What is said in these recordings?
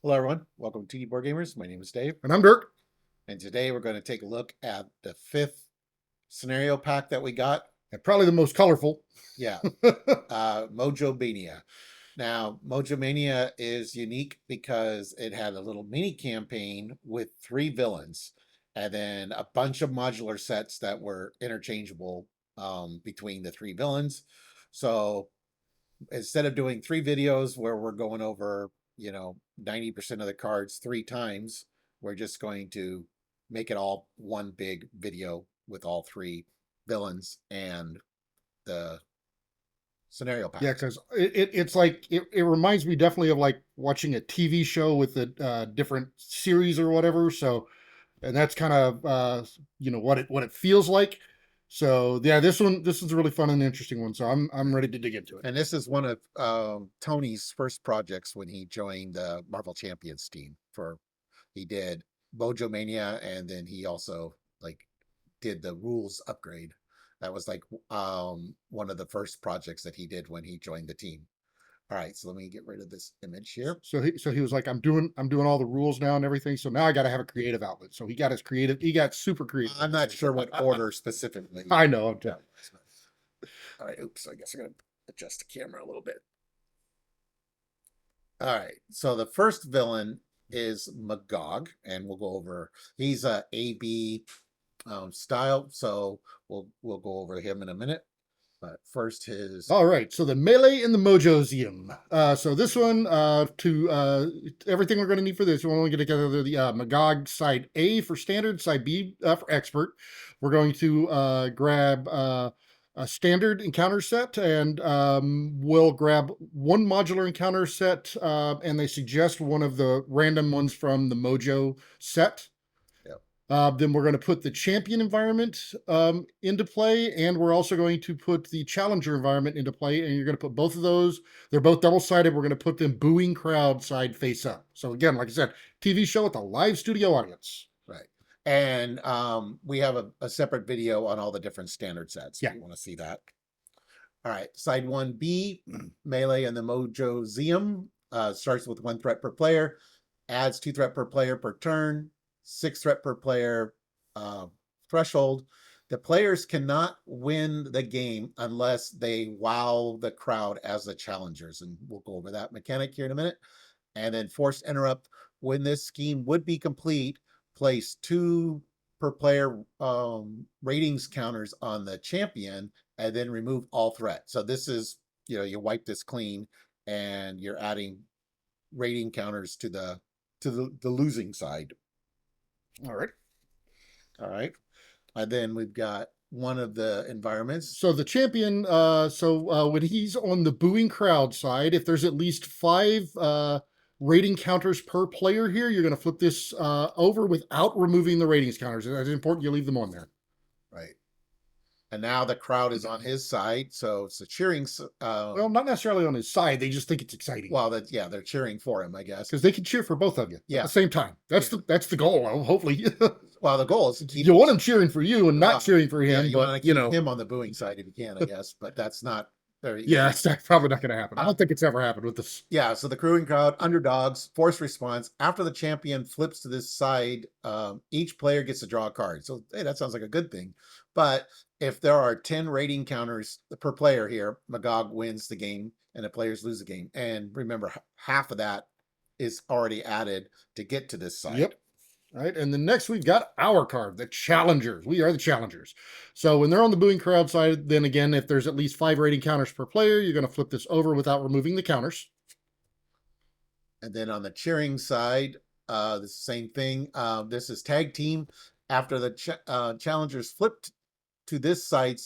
Hello, everyone. Welcome to TD Board Gamers. My name is Dave, And I'm Dirk. and today we're going to take a look at the fifth scenario pack that we got. And probably the most colorful. Yeah, Mojo Mania. Now, Mojo Mania is unique because it had a little mini campaign with 3 villains, and then a bunch of modular sets that were interchangeable between the 3 villains. So instead of doing 3 videos where we're going over 90% of the cards 3 times, we're just going to make it all one big video with all 3 villains and the scenario Yeah, packs. because it's like it reminds me definitely of like watching a TV show with a different series or whatever. So, and that's kind of what it feels like. So yeah, this is a really fun and interesting one. So I'm ready to dig into it. And this is one of Tony's first projects when he joined the Marvel Champions team. He did Mojo Mania, and then he also did the rules upgrade. That was one of the first projects that he did when he joined the team. All right, so let me get rid of this image here. So he was like, I'm doing all the rules now and everything. So now I got to have a creative outlet. So he got super creative. I'm not sure what order specifically. I know. I'm telling you. All right, oops, I guess I'm gonna adjust the camera a little bit. All right, so the first villain is Magog, and we'll go over. He's a AB style, so we'll go over him in a minute. But first, his. All right, so the melee in the Mojoseum. So this one, everything we're going to need for this, we're only going to get the Magog side A for standard, side B for expert. We're going to grab a standard encounter set, and we'll grab one modular encounter set, and they suggest one of the random ones from the Mojo set. Then we're going to put the champion environment into play, and we're also going to put the challenger environment into play, and you're going to put both of those. They're both double-sided. We're going to put them booing crowd side face up. So again, like I said, TV show with a live studio audience. Right. And we have a separate video on all the different standard sets if Yeah. you want to see that. All right, side 1B, melee and the Mojoseum starts with 1 threat per player, adds 2 threat per player per turn, 6 threat per player threshold. The players cannot win the game unless they wow the crowd as the challengers, and we'll go over that mechanic here in a minute. And then forced interrupt. When this scheme would be complete, place 2 per player ratings counters on the champion, and then remove all threat. So this is, you wipe this clean, and you're adding rating counters to the losing side. All right. All right. And then we've got one of the environments. So the champion, when he's on the booing crowd side, if there's at least 5 rating counters per player here, you're going to flip this over without removing the ratings counters. It's important you leave them on there. Right. And now the crowd is on his side, so it's a cheering. Well, not necessarily on his side. They just think it's exciting. Well, they're cheering for him, I guess, because they can cheer for both of you at the same time. That's the goal. Hopefully. Well, the goal is to keep. You want him cheering for you and not cheering for him. Yeah, you want to keep him on the booing side if you can, I guess. But that's not very. Yeah, it's probably not going to happen. I don't think it's ever happened with this. Yeah, so the crewing crowd, underdogs, forced response. After the champion flips to this side, each player gets to draw a card. So, hey, that sounds like a good thing. But if there are 10 rating counters per player here, Magog wins the game and the players lose the game. And remember, half of that is already added to get to this side. Yep. All right, and then next we've got our card, the challengers. We are the challengers. So when they're on the booing crowd side, then again, if there's at least 5 rating counters per player, you're going to flip this over without removing the counters. And then on the cheering side, the same thing. This is tag team. After the challengers flipped to this side,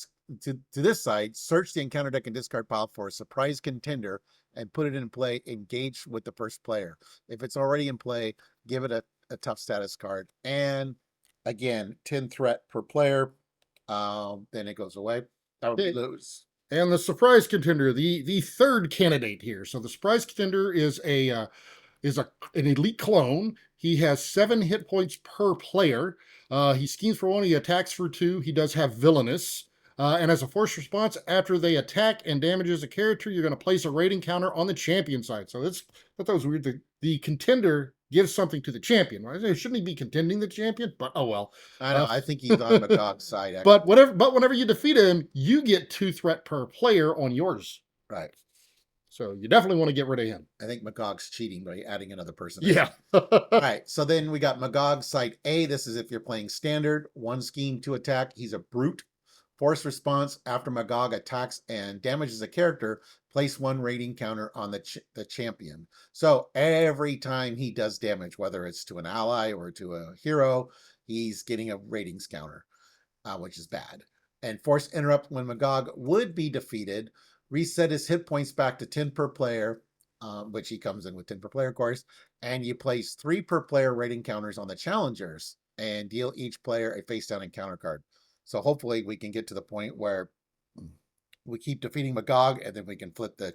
search the encounter deck and discard pile for a surprise contender and put it in play. Engage with the first player. If it's already in play, give it a tough status card. And again, 10 threat per player. Then it goes away. That would be lose. And the surprise contender, the third candidate here. So the surprise contender is an elite clone. He has 7 hit points per player. He schemes for 1. He attacks for 2. He does have villainous. And as a forced response, after they attack and damages a character, you're going to place a rating counter on the champion side. So I thought it was weird the contender gives something to the champion. Right? Shouldn't he be contending the champion? But oh well. I know. I think he's on Magog's side. Actually. But whenever you defeat him, you get 2 threat per player on yours. Right. So you definitely want to get rid of him. I think Magog's cheating by adding another person. Yeah. All right. So then we got Magog side A. This is if you're playing standard. 1 scheme, 2 attack. He's a brute. Force response after Magog attacks and damages a character, place 1 rating counter on the champion. So every time he does damage, whether it's to an ally or to a hero, he's getting a ratings counter, which is bad. And force interrupt when Magog would be defeated, reset his hit points back to 10 per player, which he comes in with 10 per player, of course, and you place 3 per player rating counters on the challengers and deal each player a face down encounter card. So hopefully we can get to the point where we keep defeating Magog and then we can flip the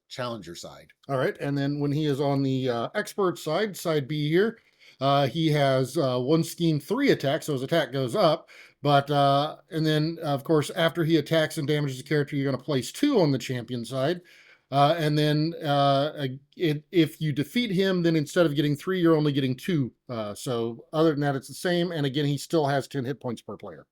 challenger side. All right. And then when he is on the expert side, side B here, he has 1 scheme, 3 attacks. So his attack goes up. But, and then, of course, after he attacks and damages a character, you're going to place 2 on the champion side. And then if you defeat him, then instead of getting 3, you're only getting 2. So other than that, it's the same. And again, he still has 10 hit points per player.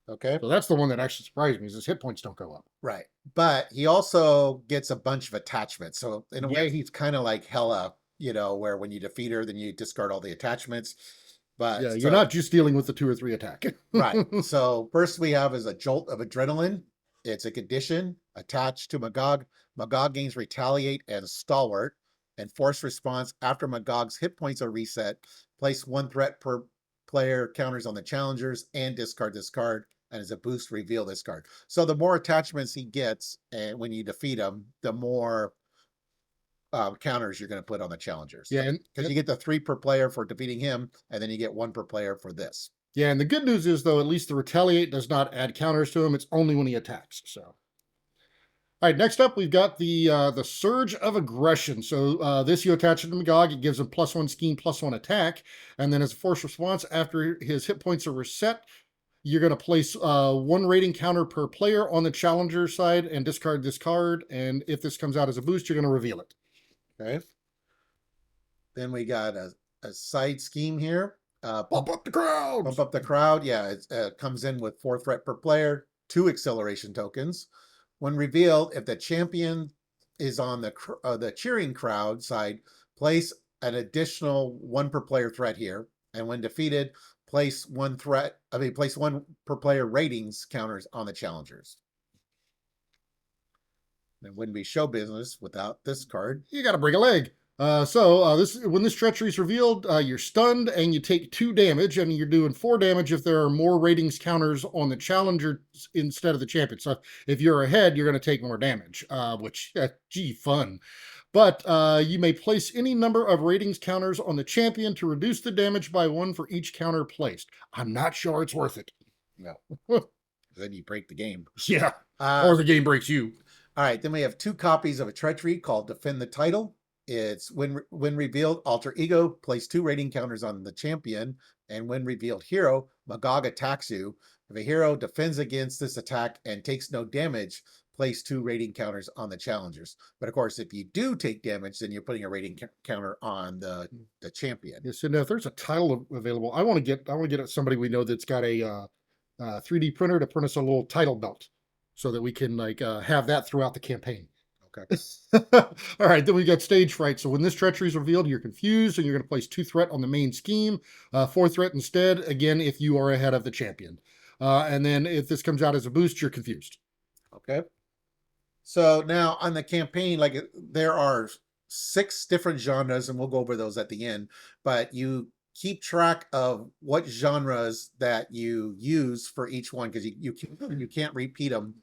Okay. So that's the one that actually surprised me, is his hit points don't go up. Right. But he also gets a bunch of attachments. So in a way, he's kind of like Hela, where when you defeat her, then you discard all the attachments. But yeah, you're not just dealing with the 2 or 3 attack. Right. So first we have is a jolt of adrenaline. It's a condition attached to Magog. Magog gains retaliate and stalwart and force response after Magog's hit points are reset. Place 1 threat per player counters on the challengers and discard this card. And as a boost, reveal this card. So the more attachments he gets, and when you defeat him, the more counters you're going to put on the challengers. Yeah, because you get the 3 per player for defeating him, and then you get 1 per player for this. Yeah, and the good news is, though, at least the retaliate does not add counters to him. It's only when he attacks. So, all right, next up we've got the surge of aggression. So this you attach it to Magog. It gives him +1 scheme, +1 attack, and then as a force response after his hit points are reset, you're going to place 1 rating counter per player on the challenger side and discard this card. And if this comes out as a boost, you're going to reveal it. Okay. Then we got a side scheme here. Bump up the crowd. Bump up the crowd. Yeah, it comes in with 4 threat per player, 2 acceleration tokens. When revealed, if the champion is on the cheering crowd side, place an additional 1 per player threat here. And when defeated, place 1 per player ratings counters on the challengers. It wouldn't be show business without this card. You got to break a leg. When this treachery is revealed, you're stunned and you take 2 damage, and you're doing 4 damage if there are more ratings counters on the challenger instead of the champion. So if you're ahead, you're going to take more damage, which, gee, fun. But you may place any number of ratings counters on the champion to reduce the damage by 1 for each counter placed. I'm not sure it's worth it. No. Then you break the game. Yeah. Or the game breaks you. All right. Then we have 2 copies of a treachery called Defend the Title. It's when revealed, alter ego, place 2 rating counters on the champion. And when revealed hero, Magog attacks you. If a hero defends against this attack and takes no damage, place 2 rating counters on the challengers. But of course, if you do take damage, then you're putting a rating counter on the champion. Yeah, so now if there's a title available, I want to get somebody we know that's got a 3D printer to print us a little title belt, so that we can have that throughout the campaign. Okay. All right, then we got stage fright. So when this treachery is revealed, you're confused, and you're going to place 2 threat on the main scheme, 4 threat instead. Again, if you are ahead of the champion, and then if this comes out as a boost, you're confused. Okay. So now on the campaign, there are 6 different genres, and we'll go over those at the end. But you keep track of what genres that you use for each one, because you can't repeat them.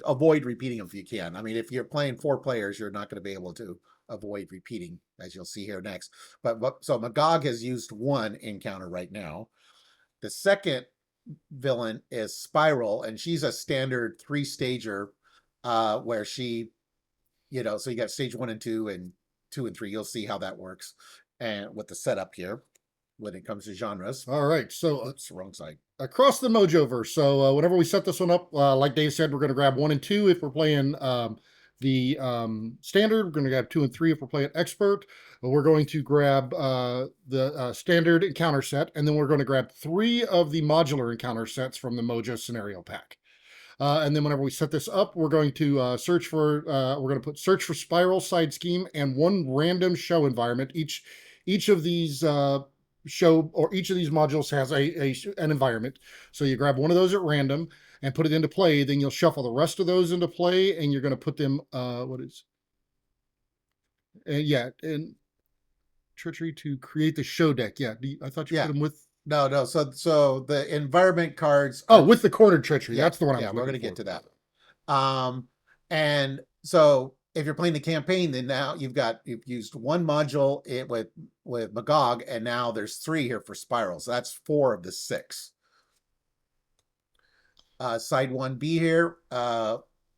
Avoid repeating them if you can. I mean, if you're playing 4 players, you're not going to be able to avoid repeating, as you'll see here next. So Magog has used 1 encounter right now. The second villain is Spiral, and she's a standard 3-stager, where she, so you got stage 1 and 2 and 2 and 3. You'll see how that works, and with the setup here when it comes to genres. All right, so it's the wrong side. Across the Mojoverse. So whenever we set this one up, like Dave said, we're going to grab 1 and 2 if we're playing the standard, we're going to grab 2 and 3 if we're playing expert. We're going to grab the standard encounter set, and then we're going to grab 3 of the modular encounter sets from the Mojo scenario pack. And then whenever we set this up, we're going to search for search for spiral, side scheme, and 1 random show environment. Each of these each of these modules has an environment. So you grab one of those at random and put it into play. Then you'll shuffle the rest of those into play, and you're going to put them. And treachery to create the show deck. Yeah, I thought you put them with. No. So the environment cards. With the cornered treachery. Yeah, that's the one. Yeah, we're going to get to that. And so if you're playing the campaign, then now you've used 1 module with Magog, and now there's 3 here for spiral. So that's 4 of the 6. Side 1B here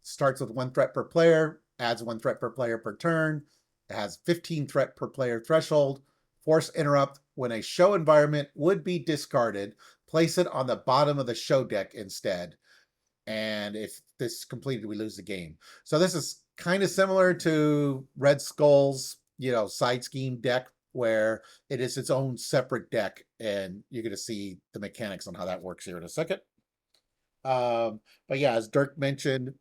starts with 1 threat per player, adds 1 threat per player per turn. It has 15 threat per player threshold. Force interrupt. When a show environment would be discarded, place it on the bottom of the show deck instead. And if this is completed, we lose the game. So this is kind of similar to Red Skull's, side scheme deck, where it is its own separate deck, and you're going to see the mechanics on how that works here in a second. But yeah, as Dirk mentioned,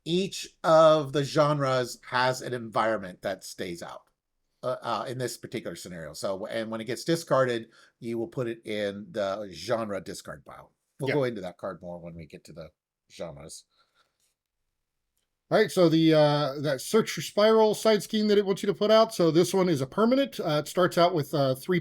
each of the genres has an environment that stays out in this particular scenario. So, and when it gets discarded, you will put it in the genre discard pile. We'll go into that card more when we get to the genres. All right, so the that search for spiral side scheme that it wants you to put out. So this one is a permanent. It starts out with 3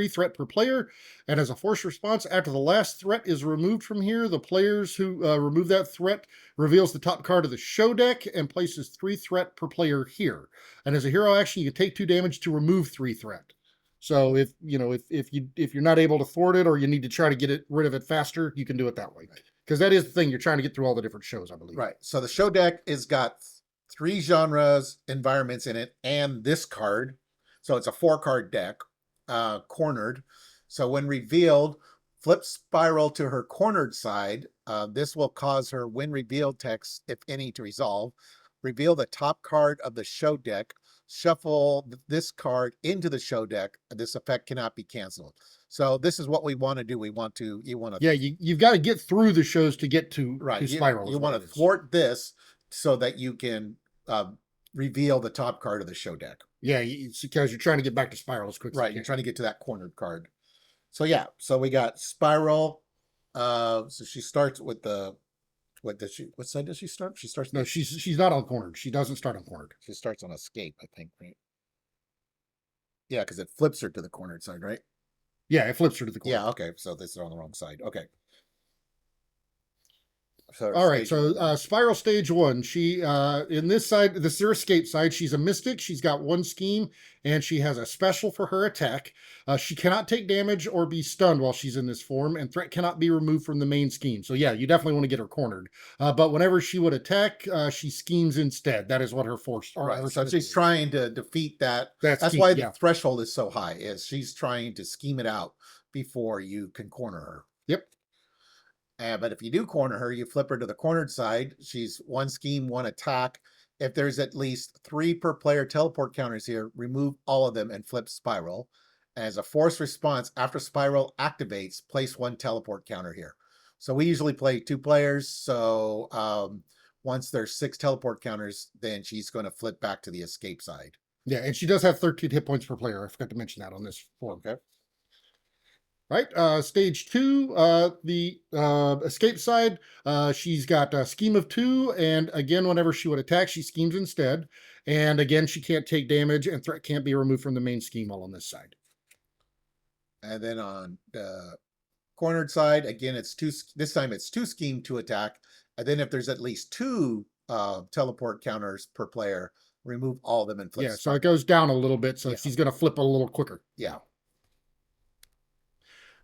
threat per player, and as a force response, after the last threat is removed from here, the players who remove that threat reveals the top card of the show deck and places 3 threat per player here. And as a hero action, you can take 2 damage to remove 3 threat. So if you're not able to thwart it, or you need to try to get rid of it faster, you can do it that way. Because that is the thing, you're trying to get through all the different shows, I believe. Right. So the show deck has got 3 genres, environments in it, and this card. So it's a 4-card deck, cornered. So when revealed, flip spiral to her cornered side. This will cause her when revealed text, if any, to resolve. Reveal the top card of the show deck. Shuffle this card into the show deck. This effect cannot be canceled. So this is what we want to do. Yeah, you've got to get through the shows to get to spiral. You want to thwart this so that you can reveal the top card of the show deck. Yeah, it's because you're trying to get back to spiral as quick as you can. You're trying to get to that cornered card. So yeah, so we got spiral. So she starts with the what side does she start? She starts. No, she's not on cornered. She doesn't start on cornered. She starts on escape, I think, right? Yeah, because it flips her to the cornered side, right? Yeah, it flips her to the corner. Yeah, okay. So this is on the wrong side. Okay. So all right, so spiral stage 1. She in this side, this is her escape side. She's a mystic. She's got 1 scheme, and she has a special for her attack. She cannot take damage or be stunned while she's in this form, and threat cannot be removed from the main scheme. So yeah, you definitely want to get her cornered. But whenever she would attack, she schemes instead. That is what her force. Right. So she's trying to defeat that. That's why the threshold is so high. Is she's trying to scheme it out before you can corner her. Yep. But if you do corner her, you flip her to the cornered side. She's 1 scheme, 1 attack. If there's at least 3 per player teleport counters here, remove all of them and flip spiral. As a force response, after spiral activates, place 1 teleport counter here. So we usually play 2 players. So once there's 6 teleport counters, then she's going to flip back to the escape side. Yeah, and she does have 13 hit points per player. I forgot to mention that on this form. Okay. Right, stage 2, the escape side, she's got a scheme of 2, and again, whenever she would attack, she schemes instead. And again, she can't take damage, and threat can't be removed from the main scheme all on this side. And then on the cornered side, again, this time it's 2 scheme, 2 attack. And then if there's at least 2 teleport counters per player, remove all of them and flip. Yeah, so it goes down a little bit, so she's going to flip a little quicker. Yeah.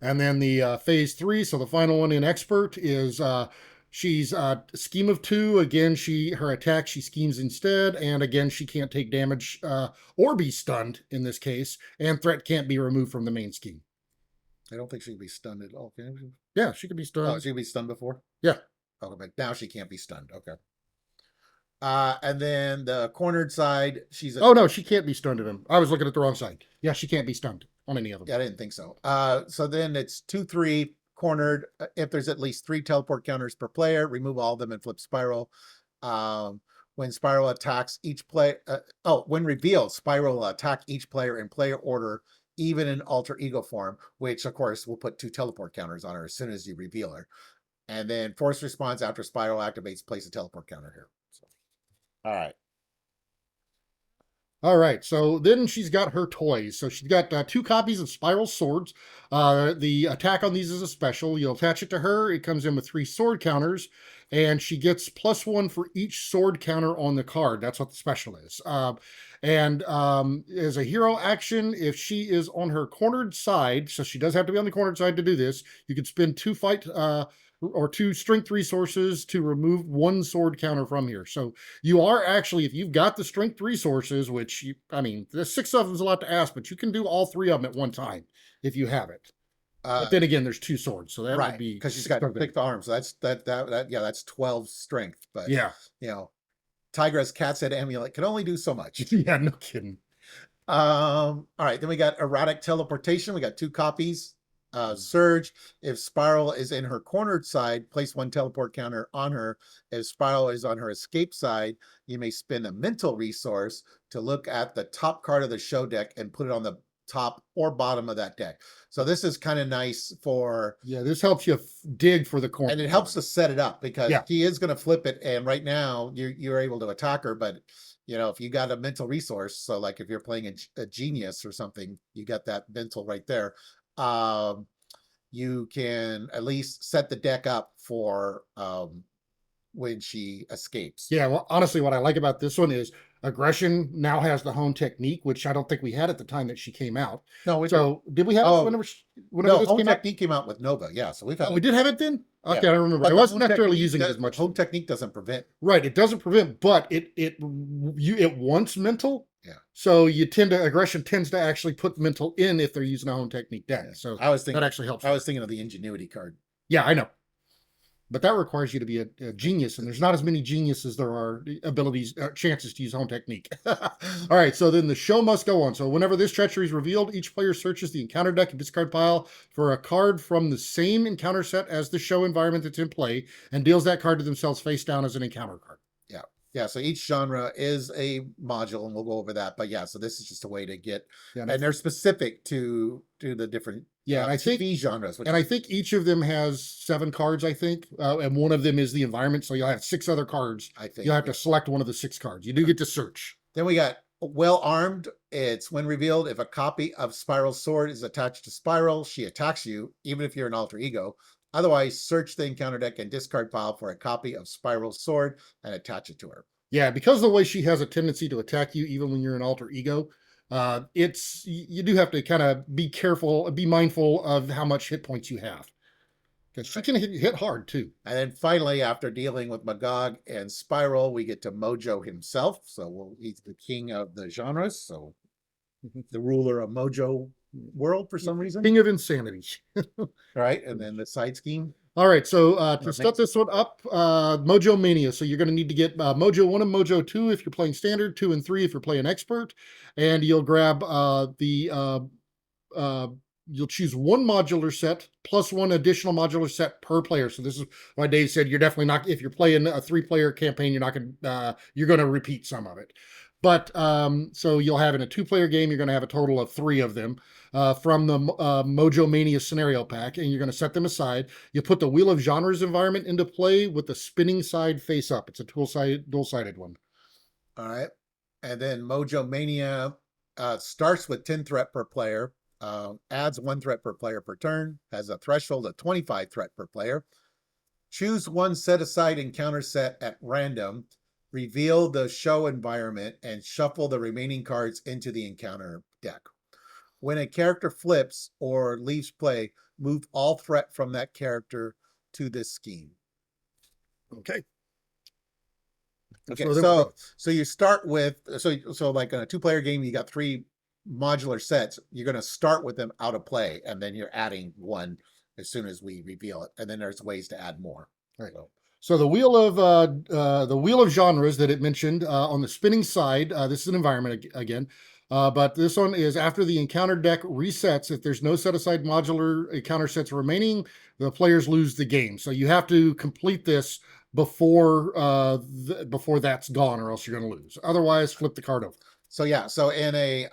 And then the phase 3, so the final one in expert is she's scheme of 2. Again, her attack, she schemes instead, and again, she can't take damage or be stunned in this case, and threat can't be removed from the main scheme. I don't think she can be stunned at all. Can she? Yeah, she could be stunned. Oh, she could be stunned before? Yeah. Okay, but now she can't be stunned. Okay. And then the cornered side, she's a. Oh no, she can't be stunned at him. I was looking at the wrong side. Yeah, she can't be stunned on any of them. Yeah, I didn't think so. So then it's 2/3 cornered. If there's at least 3 teleport counters per player, remove all of them and flip Spiral. When Spiral attacks each player, when revealed, Spiral will attack each player in player order, even in alter ego form, which of course will put 2 teleport counters on her as soon as you reveal her. And then force response after Spiral activates, place a teleport counter here. So, all right. All right, so then she's got her toys. So she's got 2 copies of Spiral Swords. The attack on these is a special. You'll attach it to her. It comes in with 3 sword counters, and she gets +1 for each sword counter on the card. That's what the special is. As a hero action, if she is on her cornered side, so she does have to be on the cornered side to do this, you can spend 2 fight or 2 strength resources to remove 1 sword counter from here. So you are actually, if you've got the strength resources, which I mean, the 6 of them is a lot to ask, but you can do all 3 of them at one time if you have it. But then again, there's 2 swords, so that right, would be because she's got 6 arms. So that's 12 strength. But yeah, Tigress Cat's Head Amulet can only do so much. yeah, no kidding. All right, then we got Erratic Teleportation. We got 2 copies. Surge, if Spiral is in her cornered side, place 1 teleport counter on her. If Spiral is on her escape side, you may spend a mental resource to look at the top card of the show deck and put it on the top or bottom of that deck. So this is kind of nice for. Yeah, this helps you dig for the corner. And it helps to set it up because Yeah. he is going to flip it. And right now you're able to attack her, but if you got a mental resource, so like if you're playing a genius or something, you got that mental right there. You can at least set the deck up for when she escapes. Yeah, well, honestly, what I like about this one is aggression now has the home technique, which I don't think we had at the time that she came out. No, so did we have it whenever no, this home came technique came out with Nova. Yeah, so we've had. Oh, we did have it then. Okay, Yeah. I don't remember. But I wasn't necessarily using it as much. Home technique doesn't prevent. Right, it doesn't prevent, but it wants mental. Yeah. So aggression tends to actually put mental in if they're using a home technique deck. Yeah. So I was thinking that actually helps. I was thinking of the ingenuity card. Yeah, I know. But that requires you to be a genius, and there's not as many geniuses there are chances to use home technique. All right, so then the show must go on. So whenever this treachery is revealed, each player searches the encounter deck and discard pile for a card from the same encounter set as the show environment that's in play, and deals that card to themselves face down as an encounter card. Yeah, so each genre is a module, and we'll go over that. But yeah, so this is just a way to get, and they're specific to the different and I think TV genres. And I think each of them has 7 cards, I think, and one of them is the environment. So you'll have 6 other cards. I think you'll have to select one of the 6 cards. You do get to search. Then we got Well Armed. It's when revealed, if a copy of Spiral's sword is attached to Spiral, she attacks you, even if you're an alter ego. Otherwise, search the encounter deck and discard pile for a copy of Spiral's sword and attach it to her. Yeah, because of the way she has a tendency to attack you, even when you're an alter ego, you do have to kind of be careful, be mindful of how much hit points you have, because she can hit hard too. And then finally, after dealing with Magog and Spiral, we get to Mojo himself. So he's the king of the genres. So the ruler of Mojo world for some reason. King of insanity. Right, and then the side scheme. All right, so to set this one up, Mojo Mania. So you're going to need to get Mojo 1 and Mojo 2 if you're playing standard, 2 and 3 if you're playing expert, and you'll grab you'll choose 1 modular set plus 1 additional modular set per player. So this is why Dave said you're definitely not, if you're playing a 3-player campaign, you're going to repeat some of it. But so you'll have in a 2-player game, you're going to have a total of 3 of them from the Mojo Mania scenario pack, and you're going to set them aside. You put the Wheel of Genres environment into play with the spinning side face up. It's a dual-sided one. All right. And then Mojo Mania starts with 10 threat per player, adds 1 threat per player per turn, has a threshold of 25 threat per player. Choose 1 set-aside encounter set at random. Reveal the show environment and shuffle the remaining cards into the encounter deck. When a character flips or leaves play, move all threat from that character to this scheme. Okay. Okay, so you start with, so like in a 2-player game, you got 3 modular sets. You're going to start with them out of play, and then you're adding 1 as soon as we reveal it. And then there's ways to add more. Right. So the wheel of genres that it mentioned on the spinning side. This is an environment again, but this one is after the encounter deck resets. If there's no set aside modular encounter sets remaining, the players lose the game. So you have to complete this before before that's gone, or else you're going to lose. Otherwise, flip the card over. So yeah, so in a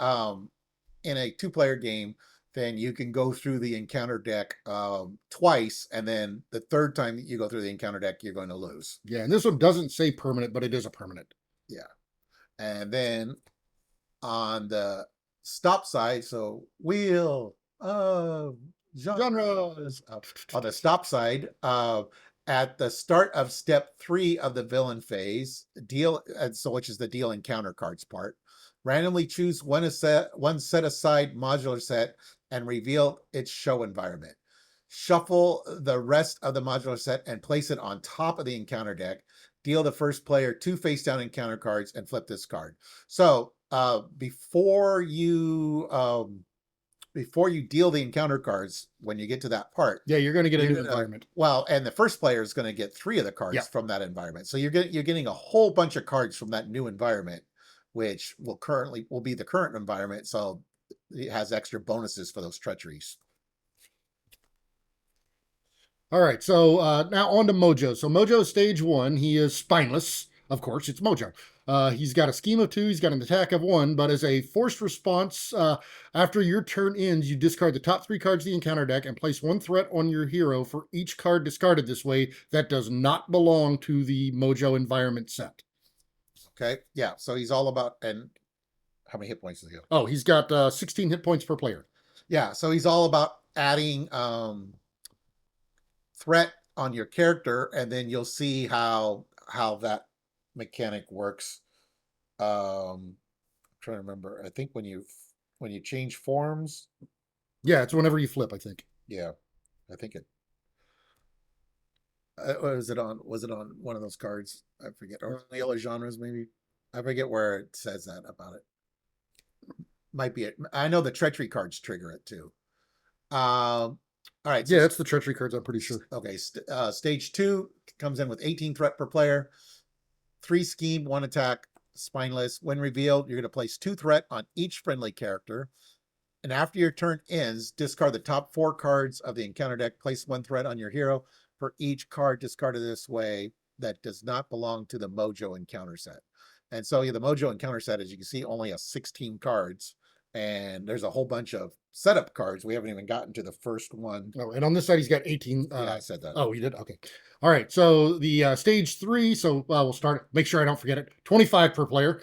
2-player game, then you can go through the encounter deck twice, and then the third time that you go through the encounter deck, you're going to lose. Yeah, and this one doesn't say permanent, but it is a permanent. Yeah. And then on the stop side, so wheel of genres. On the stop side, at the start of step 3 of the villain phase, which is the deal encounter cards part, randomly choose one set aside modular set and reveal its show environment. Shuffle the rest of the modular set and place it on top of the encounter deck. Deal the first player 2 face down encounter cards and flip this card. So before you deal the encounter cards, when you get to that part, yeah, you're going to get a new environment. Well, and the first player is going to get 3 of the cards from that environment. So you're getting a whole bunch of cards from that new environment, which will be the current environment. So it has extra bonuses for those treacheries. All right, so now on to Mojo. So Mojo stage 1, he is spineless. Of course, it's Mojo. He's got a scheme of 2, he's got an attack of 1, but as a forced response, after your turn ends, you discard the top 3 cards of the encounter deck and place 1 threat on your hero for each card discarded this way that does not belong to the Mojo environment set. Okay, yeah, so he's all about, and how many hit points does he have? Oh, he's got 16 hit points per player. Yeah, so he's all about adding threat on your character, and then you'll see how that mechanic works. I'm trying to remember. I think when you change forms. Yeah, it's whenever you flip, I think. Yeah, I think it. Was it on one of those cards? I forget. Or Wheel of Genres, maybe. I forget where it says that about it. Might be it. I know the treachery cards trigger it too. All right. So yeah, it's the treachery cards, I'm pretty sure. Okay. Stage 2 comes in with 18 threat per player, 3 scheme, 1 attack, spineless. When revealed, you're going to place 2 threat on each friendly character. And after your turn ends, discard the top 4 cards of the encounter deck. Place 1 threat on your hero for each card discarded this way that does not belong to the Mojo encounter set. And so the Mojo encounter set, as you can see, only has 16 cards. And there's a whole bunch of setup cards. We haven't even gotten to the first one. Oh, and on this side, he's got 18. Yeah, I said that. Oh, you did? Okay. All right. So the stage 3. So we'll start. Make sure I don't forget it. 25 per player.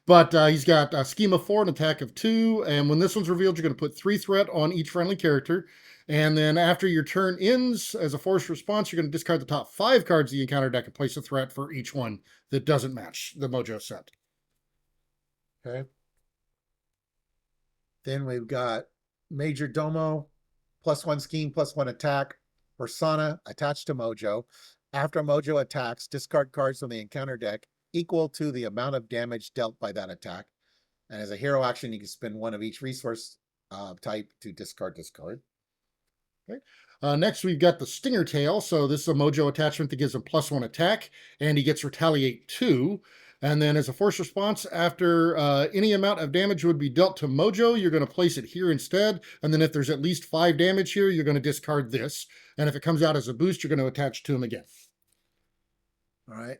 But he's got a scheme of 4, an attack of 2. And when this one's revealed, you're going to put 3 threat on each friendly character. And then after your turn ends, as a forced response, you're going to discard the top 5 cards of the encounter deck and place a threat for each one that doesn't match the Mojo set. Okay. Then we've got Major Domo, +1 scheme, +1 attack, persona attached to Mojo. After Mojo attacks, discard cards from the encounter deck equal to the amount of damage dealt by that attack. And as a hero action, you can spend 1 of each resource type to discard this card. Okay. Next, we've got the Stinger Tail. So this is a Mojo attachment that gives him +1 attack, and he gets Retaliate 2. And then as a force response, after any amount of damage would be dealt to Mojo, you're going to place it here instead. And then if there's at least 5 damage here, you're going to discard this. And if it comes out as a boost, you're going to attach to him again. All right.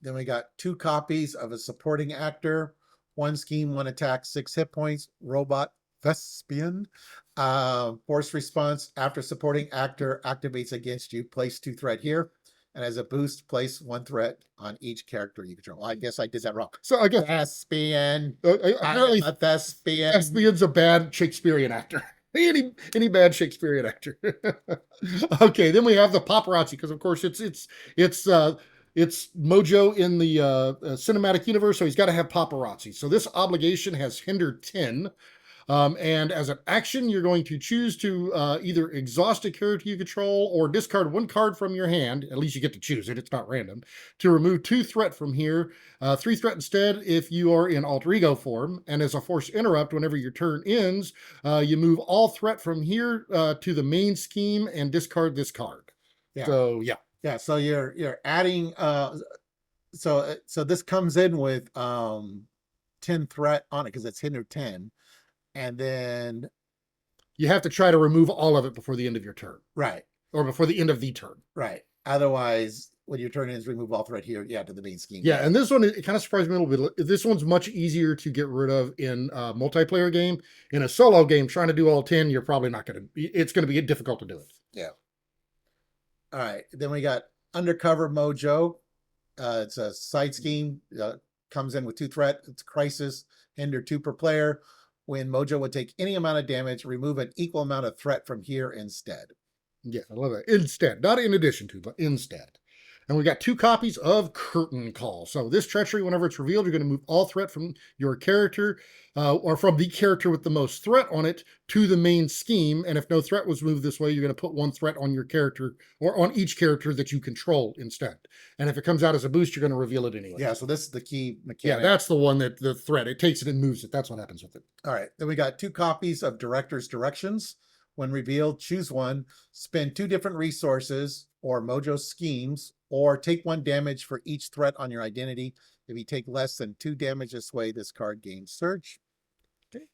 Then we got 2 copies of a supporting actor, 1 scheme, 1 attack, 6 hit points, robot Thespian. Force response, after supporting actor activates against you, place 2 threat here. And as a boost, place 1 threat on each character you control. I guess I did that wrong. So I guess Thespian. Apparently, a Thespian. Thespian's a bad Shakespearean actor. Any bad Shakespearean actor. Okay, then we have the paparazzi, because of course it's Mojo in the cinematic universe, so he's got to have paparazzi. So this obligation has Hinder 10. And as an action, you're going to choose to either exhaust a character you control or discard 1 card from your hand. At least you get to choose it. It's not random. To remove 2 threat from here. 3 threat instead if you are in alter ego form. And as a force interrupt, whenever your turn ends, you move all threat from here to the main scheme and discard this card. Yeah. So, yeah. Yeah, so you're adding so this comes in with 10 threat on it because it's hinder 10. And then You have to try to remove all of it before the end of your turn, right, or before the end of the turn. right. Otherwise, when your turn is remove all threat here, yeah, to the main scheme. Yeah, and this one, it kind of surprised me a little bit. This one's much easier to get rid of in a multiplayer game. In a solo game, trying to do all 10, you're probably not going to, it's going to be difficult to do it. Yeah. All right. Then we got Undercover Mojo. It's a side scheme. Comes in with 2 threat. It's crisis, hinder 2 per player. When Mojo would take any amount of damage, remove an equal amount of threat from here instead. Yeah, I love that. Instead, not in addition to, but instead. And we got 2 copies of Curtain Call. So this treachery, whenever it's revealed, you're going to move all threat from your character, or from the character with the most threat on it, to the main scheme. And if no threat was moved this way, you're going to put 1 threat on your character, or on each character that you control instead. And if it comes out as a boost, you're going to reveal it anyway. Yeah, so this is the key mechanic. Yeah, that's the one that the threat, it takes it and moves it. That's what happens with it. All right. Then we got 2 copies of Director's Directions. When revealed, choose one, spend 2 different resources or Mojo schemes, or take 1 damage for each threat on your identity. If you take less than 2 damage this way, this card gains Surge. Okay.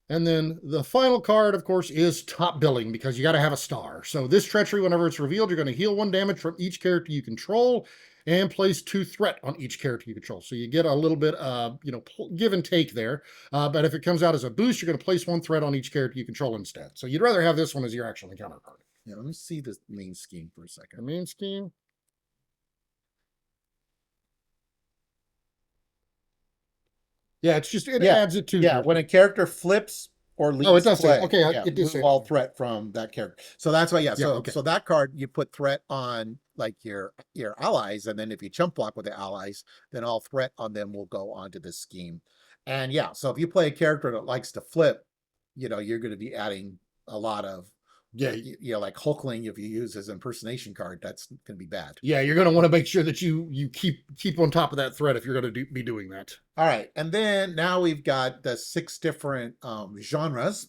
And then the final card, of course, is Top Billing, because you got to have a star. So this treachery, whenever it's revealed, you're going to heal 1 damage from each character you control, and place 2 threat on each character you control. So you get a little bit of, give and take there. But if it comes out as a boost, you're going to place 1 threat on each character you control instead. So you'd rather have this one as your actual encounter card. Yeah, let me see the main scheme for a second. The main scheme. Yeah, it's just, it adds it to. Yeah, when a character flips or leaves Oh, it does play, say, okay, yeah, it does say all threat from that character. So that's why, yeah. So okay. so that card, you put threat on like your allies, and then if you chump block with the allies, then all threat on them will go onto this scheme. And yeah, so if you play a character that likes to flip, you're going to be adding a lot of, like Hulkling, if you use his impersonation card, that's going to be bad. Yeah, you're going to want to make sure that you keep on top of that threat if you're going to be doing that. All right, and then now we've got the 6 different genres.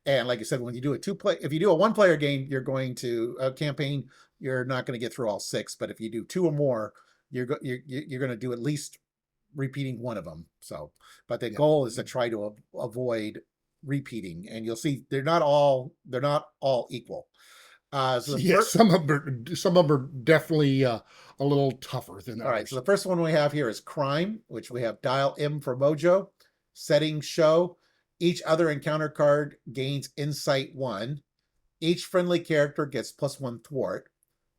And like I said, when you do if you do a 1-player game, you're going to a campaign, you're not going to get through all 6. But if you do 2 or more, you're going to do at least repeating 1 of them. So, but the goal is to try to avoid repeating, and you'll see they're not all equal. So some of them are definitely a little tougher than others. All right, so the first one we have here is Crime, which we have Dial M for Mojo, Settings Show. Each other encounter card gains Insight 1. Each friendly character gets +1 thwart.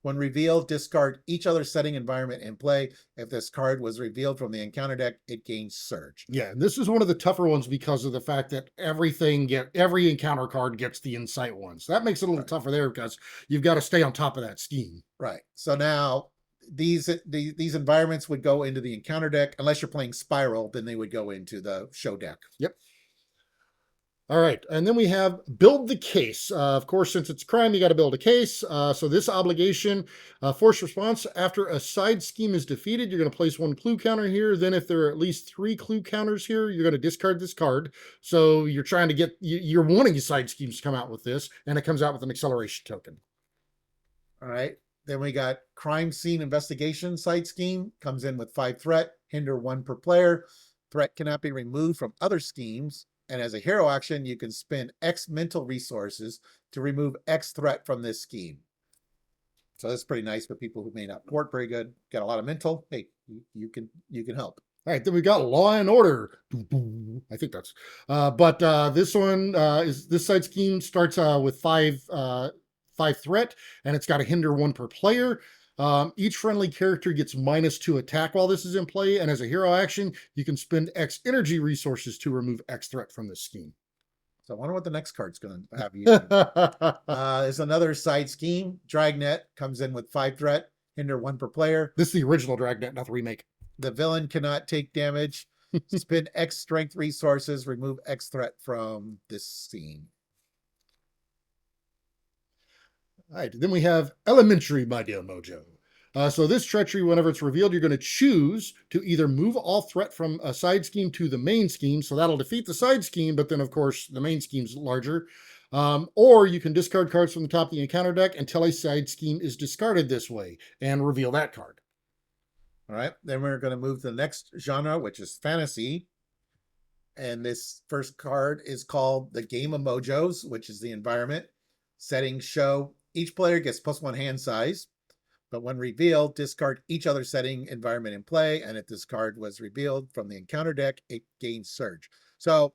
When revealed, discard each other setting environment in play. If this card was revealed from the encounter deck, it gains Surge. Yeah, this is one of the tougher ones because of the fact that every encounter card gets the Insight 1. So that makes it a little tougher there, because you've got to stay on top of that scheme. Right. So now these environments would go into the encounter deck. Unless you're playing Spiral, then they would go into the show deck. Yep. All right, and then we have Build the Case. Of course, since it's crime, you got to build a case. So this obligation, force response, after a side scheme is defeated, you're going to place 1 clue counter here. Then if there are at least 3 clue counters here, you're going to discard this card. So you're trying to get, you're wanting side schemes to come out with this, and it comes out with an acceleration token. All right. Then we got Crime Scene Investigation side scheme. Comes in with 5 threat, hinder 1 per player. Threat cannot be removed from other schemes. And as a hero action, you can spend X mental resources to remove X threat from this scheme. So that's pretty nice for people who may not work very good, got a lot of mental. Hey, you can help. All right, then we got Law and Order. I think that's, but this one this side scheme starts with 5 threat, and it's got a hinder 1 per player. Each friendly character gets -2 attack while this is in play, and as a hero action, you can spend X energy resources to remove X threat from this scheme. So I wonder what the next card's going to have you. There's another side scheme. Dragnet comes in with 5 threat, hinder 1 per player. This is the original Dragnet, not the remake. The villain cannot take damage. Spend X strength resources, remove X threat from this scene. All right, then we have Elementary, my dear Mojo. So this treachery, whenever it's revealed, you're going to choose to either move all threat from a side scheme to the main scheme. So that'll defeat the side scheme, but then, of course, the main scheme's larger. Or you can discard cards from the top of the encounter deck until a side scheme is discarded this way and reveal that card. All right, then we're going to move to the next genre, which is fantasy. And this first card is called the Game of Mojos, which is the environment. Settings show each player gets +1 hand size, but when revealed, discard each other setting environment in play. And if this card was revealed from the encounter deck, it gains surge. So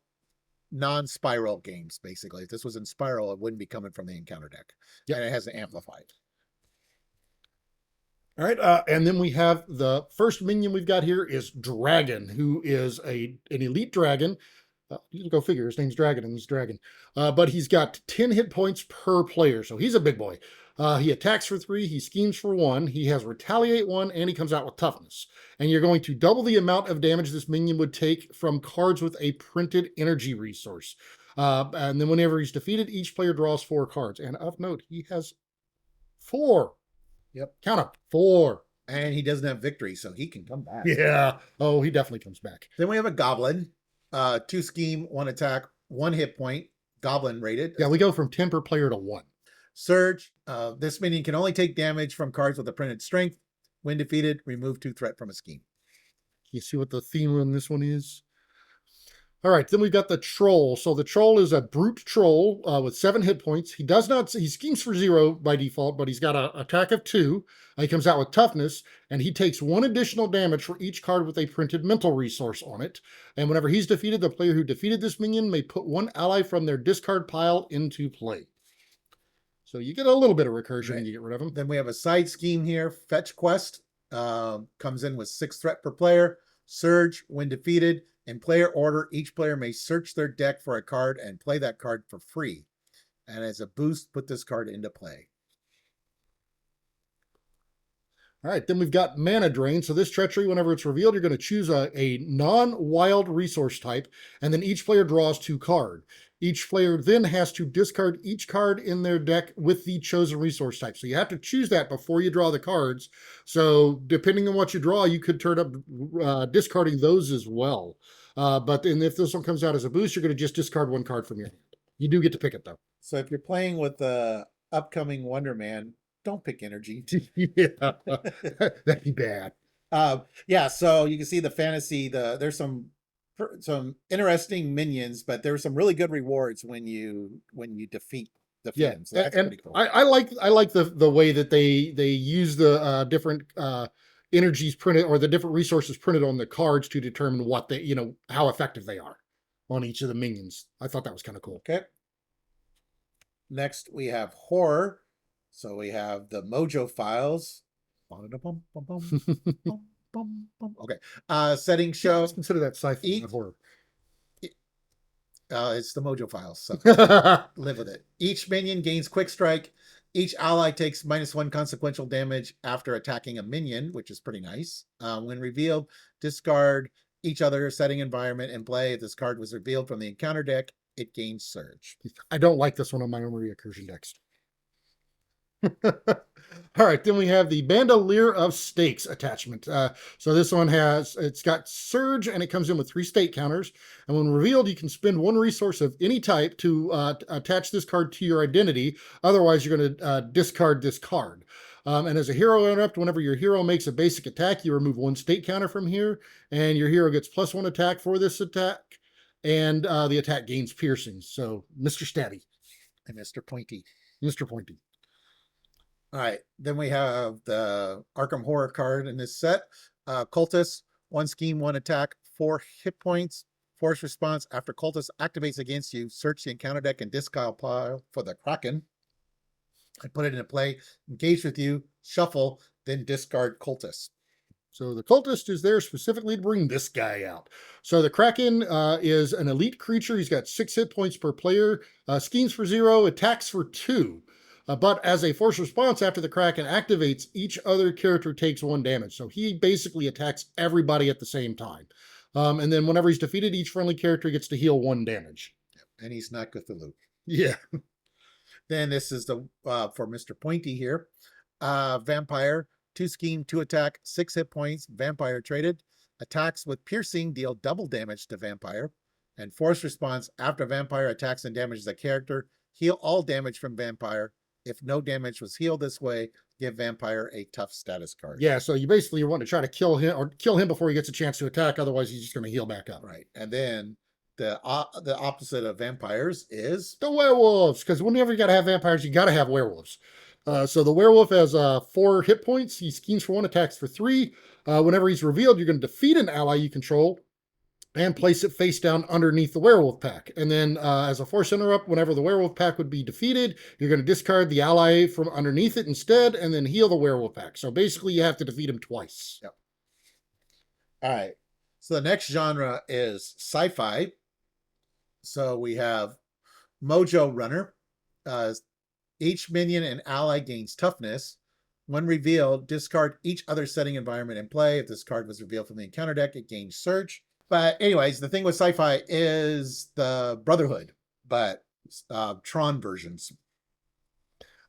non-spiral games, basically. If this was in spiral, it wouldn't be coming from the encounter deck. Yep. And it has an amplified. All right, and then we have the first minion we've got here is Dragon, who is an elite dragon. You can go figure, his name's Dragon, and he's Dragon. But he's got 10 hit points per player, so he's a big boy. He attacks for 3, he schemes for 1, he has Retaliate 1, and he comes out with Toughness. And you're going to double the amount of damage this minion would take from cards with a printed energy resource. And then whenever he's defeated, each player draws 4 cards. And of note, he has 4. Yep. Count up, 4. And he doesn't have victory, so he can come back. Yeah. Oh, he definitely comes back. Then we have a Goblin. 2 scheme, 1 attack, 1 hit point. Goblin rated. Yeah, we go from 10 per player to 1. Surge. This minion can only take damage from cards with a printed strength. When defeated, remove 2 threat from a scheme. You see what the theme on this one is? All right, then we've got the Troll. So the Troll is a brute troll with 7 hit points. He schemes for 0 by default, but he's got an attack of 2. He comes out with Toughness, and he takes 1 additional damage for each card with a printed mental resource on it. And whenever he's defeated, the player who defeated this minion may put 1 ally from their discard pile into play. So you get a little bit of recursion when you get rid of them. Then we have a side scheme here. Fetch Quest comes in with 6 threat per player. Surge. When defeated, in player order, each player may search their deck for a card and play that card for free. And as a boost, put this card into play. All right, then we've got Mana Drain. So this treachery, whenever it's revealed, you're going to choose a non-wild resource type, and then each player draws 2 cards. Each player then has to discard each card in their deck with the chosen resource type. So you have to choose that before you draw the cards. So depending on what you draw, you could turn up discarding those as well. But then if this one comes out as a boost, you're going to just discard 1 card from your hand. You do get to pick it, though. So if you're playing with the upcoming Wonder Man, don't pick energy. Yeah, that'd be bad. Yeah, so you can see the fantasy. There's some interesting minions, but there's some really good rewards when you defeat the fiends. So that's pretty cool. I like the way that they use the different energies printed, or the different resources printed on the cards to determine what they, how effective they are on each of the minions. I thought that was kind of cool. Okay. Next we have horror. So we have the Mojo files. Okay. Settings show. Let's consider that sci-fi, not horror. It's the Mojo files. So live with it. Each minion gains quick strike. Each ally takes -1 consequential damage after attacking a minion, which is pretty nice. When revealed, discard each other setting environment in play. If this card was revealed from the encounter deck, it gains surge. I don't like this one on my memory recursion decks. All right, then we have the Bandolier of Stakes attachment. So this one it's got surge, and it comes in with 3 state counters. And when revealed, you can spend 1 resource of any type to attach this card to your identity. Otherwise, you're going to discard this card. And as a hero interrupt, whenever your hero makes a basic attack, you remove 1 state counter from here, and your hero gets +1 attack for this attack, and the attack gains piercing. So Mr. Statty. And Mr. Pointy. Mr. Pointy. All right, then we have the Arkham Horror card in this set. Cultist, 1 scheme, 1 attack, 4 hit points. Force response, after Cultist activates against you, search the encounter deck and discard pile for the Kraken. And put it into play, engage with you, shuffle, then discard Cultist. So the Cultist is there specifically to bring this guy out. So the Kraken is an elite creature. He's got 6 hit points per player, schemes for 0, attacks for 2. But as a force response, after the Kraken activates, each other character takes 1 damage. So he basically attacks everybody at the same time. And then whenever he's defeated, each friendly character gets to heal 1 damage. And he's not Cthulhu. Yeah. Then this is the for Mr. Pointy here. Vampire, 2 scheme, 2 attack, 6 hit points. Vampire traded. Attacks with piercing deal double damage to Vampire. And force response, after Vampire attacks and damages a character, Heal all damage from vampire. If no damage was healed this way, give vampire a tough status card. Yeah, so you basically want to try to kill him before he gets a chance to attack. Otherwise, he's just going to heal back up. Right. And then the opposite of vampires is the werewolves, because whenever you got to have vampires, you got to have werewolves. So the werewolf has 4 hit points. He schemes for 1, attacks for 3. Whenever he's revealed, you're going to defeat an ally you control and place it face down underneath the werewolf pack. And then as a force interrupt, whenever the werewolf pack would be defeated, you're going to discard the ally from underneath it instead and then heal the werewolf pack. So basically, you have to defeat him twice. Yep. All right. So the next genre is sci-fi. So we have Mojo Runner. Each minion and ally gains toughness. When revealed, discard each other setting environment in play. If this card was revealed from the encounter deck, it gains Surge. But anyways, the thing with sci-fi is the Brotherhood, but Tron versions.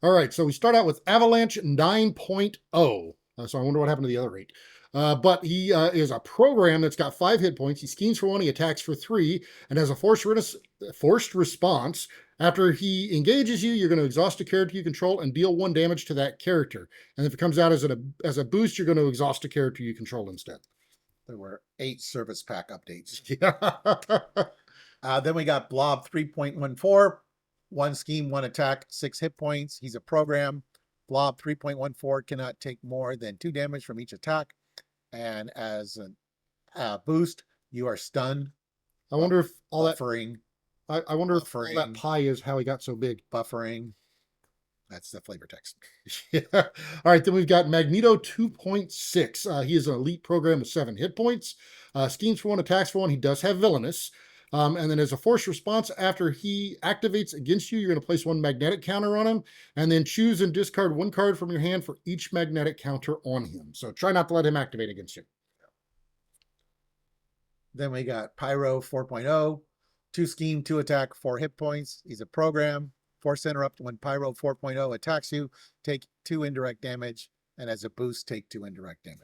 All right, so we start out with Avalanche 9.0. So I wonder what happened to the other 8. But he is a program that's got 5 hit points. He schemes for 1, he attacks for 3, and has a forced response. After he engages you, you're going to exhaust a character you control and deal 1 damage to that character. And if it comes out as a boost, you're going to exhaust a character you control instead. There were 8 service pack updates. Yeah. Then we got Blob 3.14. 1 scheme, 1 attack, 6 hit points. He's a program. Blob 3.14 cannot take more than 2 damage from each attack. And as a boost, you are stunned. I wonder if all buffering, that I wonder if all that pie is how he got so big. Buffering. That's the flavor text. Yeah. All right, then we've got Magneto 2.6. He is an elite program with 7 hit points. Schemes for 1, attacks for 1. He does have Villainous. And then as a force response, after he activates against you, you're going to place 1 magnetic counter on him, and then choose and discard 1 card from your hand for each magnetic counter on him. So try not to let him activate against you. Then we got Pyro 4.0. 2 scheme, 2 attack, 4 hit points. He's a program. Force interrupt when Pyro 4.0 attacks you, take 2 indirect damage, and as a boost, take 2 indirect damage.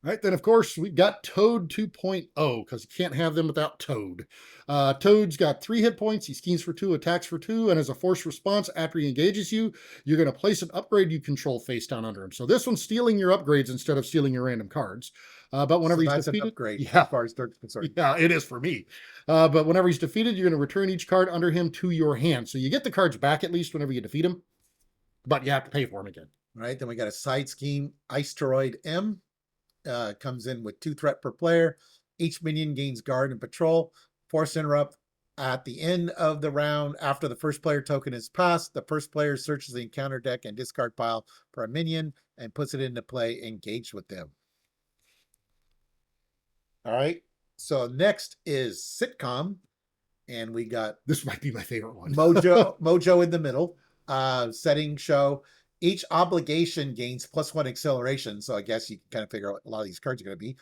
All right, then of course we've got Toad 2.0, because you can't have them without Toad. Toad's got 3 hit points. He schemes for 2, attacks for 2, and as a force response, after he engages you, you're going to place an upgrade you control face down under him. So this one's stealing your upgrades instead of stealing your random cards. But whenever he's defeated, an upgrade yeah, as far as Dirk's concerned. Yeah, it is for me. But whenever he's defeated, you're going to return each card under him to your hand. So you get the cards back at least whenever you defeat him, but you have to pay for them again. All right, then we got a side scheme, Iceteroid M. Comes in with 2 threat per player. Each minion gains guard and patrol. Force interrupt. At the end of the round, after the first player token is passed, the first player searches the encounter deck and discard pile for a minion and puts it into play engaged with them. All right, so next is Sitcom, and we got this might be my favorite one. Mojo in the middle. Setting show. Each obligation gains +1 acceleration. So I guess you can kind of figure out what a lot of these cards are going to be.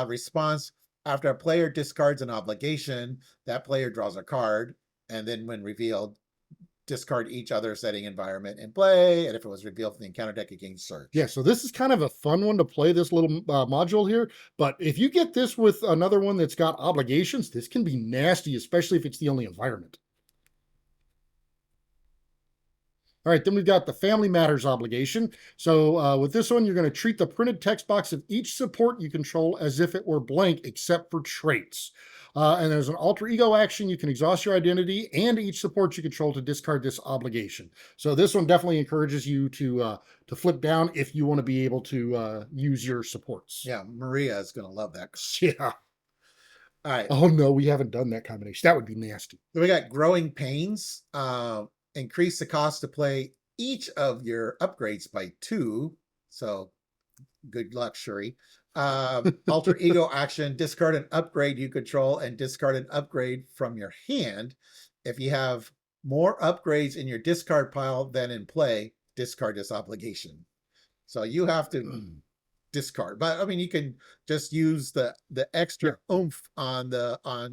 Response. After a player discards an obligation, that player draws a card. And then when revealed, discard each other setting environment in play. And if it was revealed from the encounter deck, it gains Surge. Yeah, so this is kind of a fun one to play, this little module here. But if you get this with another one that's got obligations, this can be nasty, especially if it's the only environment. All right, then we've got the Family Matters obligation. So with this one, you're going to treat the printed text box of each support you control as if it were blank, except for traits. And there's an alter ego action. You can exhaust your identity and each support you control to discard this obligation. So this one definitely encourages you to flip down if you want to be able to use your supports. Yeah, Maria is going to love that. Yeah. All right. Oh, no, we haven't done that combination. That would be nasty. So we got Growing Pains. Increase the cost to play each of your upgrades by 2. So good luck, Shuri. Alter ego action, discard an upgrade you control and discard an upgrade from your hand. If you have more upgrades in your discard pile than in play, discard this obligation. So you have to discard. But I mean, you can just use the extra oomph on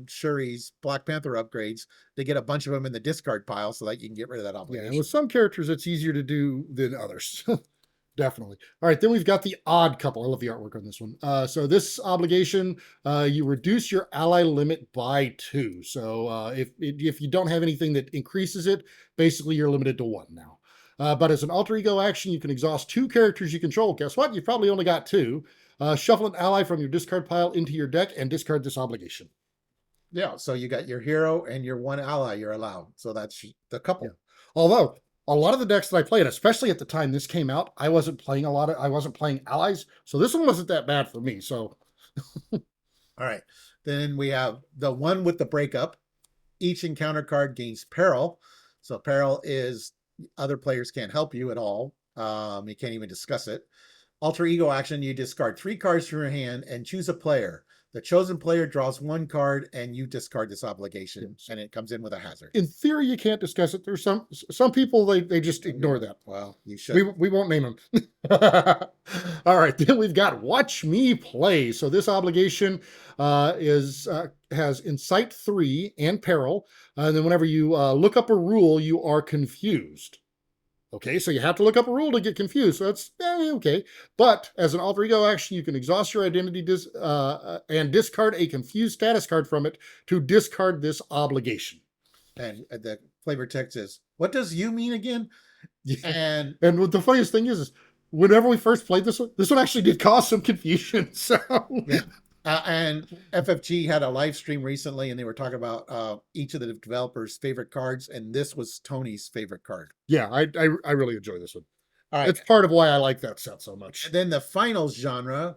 Shuri's Black Panther upgrades to get a bunch of them in the discard pile so that you can get rid of that obligation. Yeah, and with some characters, it's easier to do than others. Definitely. All right, then we've got the odd couple. I love the artwork on this one. So this obligation, you reduce your ally limit by 2. So if you don't have anything that increases it, basically you're limited to 1 now. But as an alter ego action, you can exhaust 2 characters you control. Guess what? You've probably only got 2. Shuffle an ally from your discard pile into your deck and discard this obligation. Yeah, so you got your hero and your 1 ally you're allowed. So that's the couple. Yeah. Although a lot of the decks that I played, especially at the time this came out, I wasn't playing allies, so this one wasn't that bad for me. So, all right, then we have the one with the breakup. Each encounter card gains peril. So peril is other players can't help you at all. You can't even discuss it. Alter ego action, you discard 3 cards from your hand and choose a player. The chosen player draws 1 card and you discard this obligation, yes. and it comes in with a hazard. In theory, you can't discuss it. There's some people they just ignore that. Well, you should. We won't name them. All right, then we've got Watch Me Play. So this obligation has Insight 3 and Peril. And then whenever you look up a rule, you are confused. Okay, so you have to look up a rule to get confused. So that's okay. But as an alter ego action, you can exhaust your identity and discard a confused status card from it to discard this obligation. And the flavor text is, what does you mean again? And what the funniest thing is whenever we first played this one actually did cause some confusion. So yeah. And FFG had a live stream recently, and they were talking about each of the developers' favorite cards, and this was Tony's favorite card. Yeah, I really enjoy this one. All right, it's part of why I like that set so much. And then the finals genre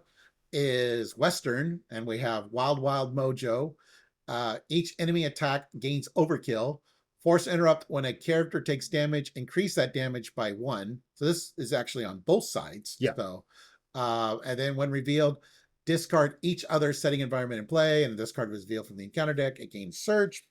is Western, and we have Wild Wild Mojo. Each enemy attack gains overkill. Force interrupt when a character takes damage, increase that damage by 1. So this is actually on both sides. Yeah. So, and then when revealed, discard each other setting environment in play, and this card was revealed from the encounter deck. It gains Surge.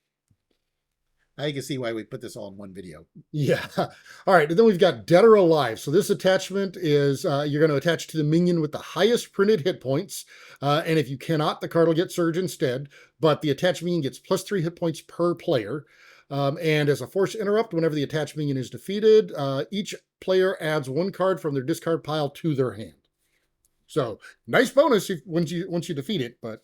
Now you can see why we put this all in one video. Yeah. All right. And then we've got Dead or Alive. So this attachment is you're going to attach to the minion with the highest printed hit points. And if you cannot, the card will get Surge instead. But the attached minion gets +3 hit points per player. And as a force interrupt, whenever the attached minion is defeated, each player adds 1 card from their discard pile to their hand. So nice bonus once you defeat it, but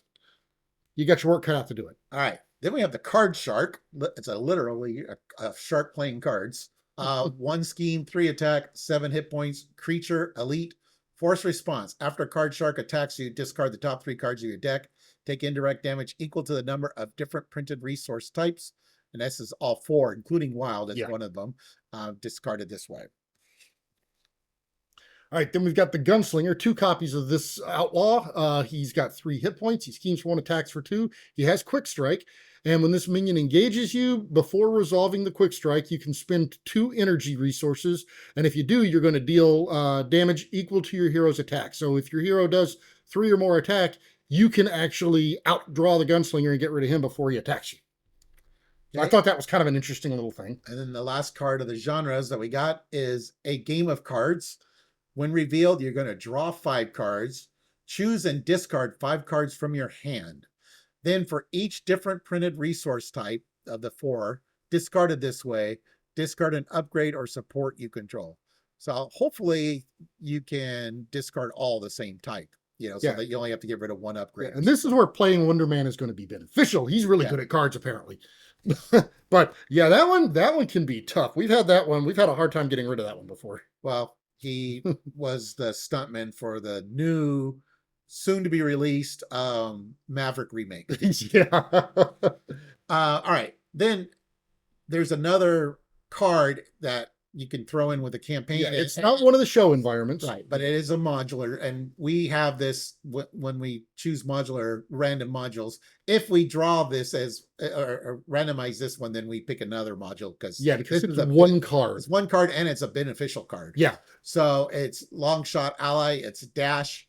you got your work cut out to do it. All right. Then we have the Card Shark. It's literally a shark playing cards. 1 scheme, 3 attack, 7 hit points, creature, elite, force response. After Card Shark attacks you, discard the top 3 cards of your deck. Take indirect damage equal to the number of different printed resource types. And this is all 4, including wild as one of them, discarded this way. All right, then we've got the Gunslinger, 2 copies of this outlaw. He's got 3 hit points. He schemes for 1, attacks for 2. He has Quick Strike. And when this minion engages you, before resolving the Quick Strike, you can spend 2 energy resources. And if you do, you're going to deal damage equal to your hero's attack. So if your hero does 3 or more attack, you can actually outdraw the Gunslinger and get rid of him before he attacks you. Okay. I thought that was kind of an interesting little thing. And then the last card of the genres that we got is a game of cards. When revealed, you're going to draw 5 cards, choose and discard 5 cards from your hand. Then for each different printed resource type of the 4, discarded this way, discard an upgrade or support you control. So hopefully you can discard all the same type, so that you only have to get rid of 1 upgrade. Yeah, and this is where playing Wonder Man is going to be beneficial. He's really good at cards, apparently. But yeah, that one can be tough. We've had that one. We've had a hard time getting rid of that one before. Well, he was the stuntman for the new, soon-to-be released Maverick remake. Yeah. All right. Then there's another card that you can throw in with a campaign. Yeah, it's not one of the show environments. Right, but it is a modular. And we have this when we choose modular random modules. If we draw this as, or randomize this one, then we pick another module. Because it's one card. It's 1 card and it's a beneficial card. Yeah. So it's Longshot Ally. It's Dash,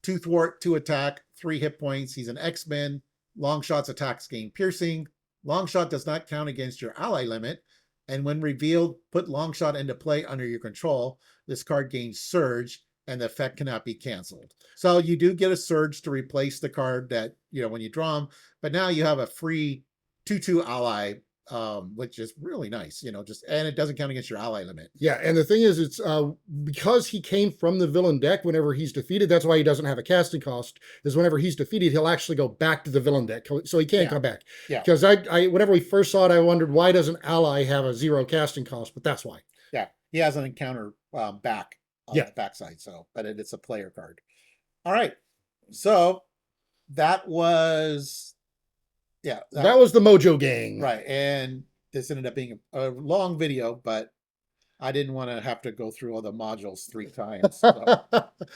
2 thwart, 2 attack, 3 hit points. He's an X-Men. Longshot's attacks gain piercing. Longshot does not count against your ally limit. And when revealed, put Longshot into play under your control. This card gains Surge, and the effect cannot be canceled. So you do get a Surge to replace the card that, when you draw them. But now you have a free 2/2 ally which is really nice, and it doesn't count against your ally limit. Yeah, and the thing is, it's because he came from the villain deck. Whenever he's defeated, that's why he doesn't have a casting cost. Is whenever he's defeated, he'll actually go back to the villain deck, so he can't Yeah. come back. Yeah. Because whenever we first saw it, I wondered why does an ally have a 0 casting cost, but that's why. Yeah, he has an encounter back on Yeah. the backside, but it's a player card. All right, so that was That was the Mojo Gang. right, and this ended up being a long video, but I didn't want to have to go through all the modules 3 times. So.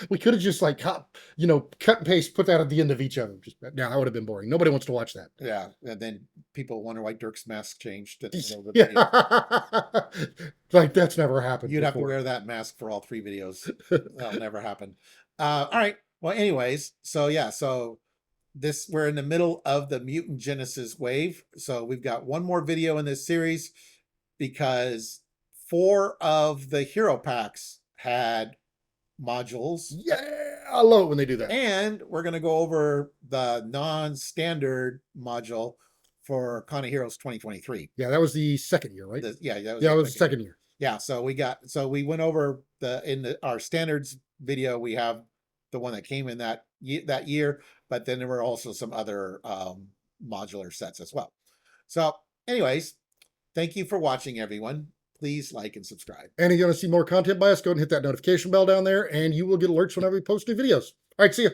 We could have just like cut and paste, put that at the end of each of them. Now that would have been boring. Nobody wants to watch that. Yeah, and then people wonder why Dirk's mask changed. At the end of the video. Like that's never happened. You'd have to wear that mask for all 3 videos. That'll never happen. All right. Well, anyways, so we're in the middle of the Mutant Genesis wave. So we've got one more video in this series because 4 of the hero packs had modules. Yeah, I love it when they do that. And we're going to go over the non-standard module for Con of Heroes 2023. Yeah, that was the second year, right? That was the second year. Yeah, so we went over our standards video. We have the one that came in that year, but then there were also some other modular sets as well. So anyways, thank you for watching, everyone. Please like and subscribe. And if you want to see more content by us, go ahead and hit that notification bell down there, and you will get alerts whenever we post new videos. All right, see you.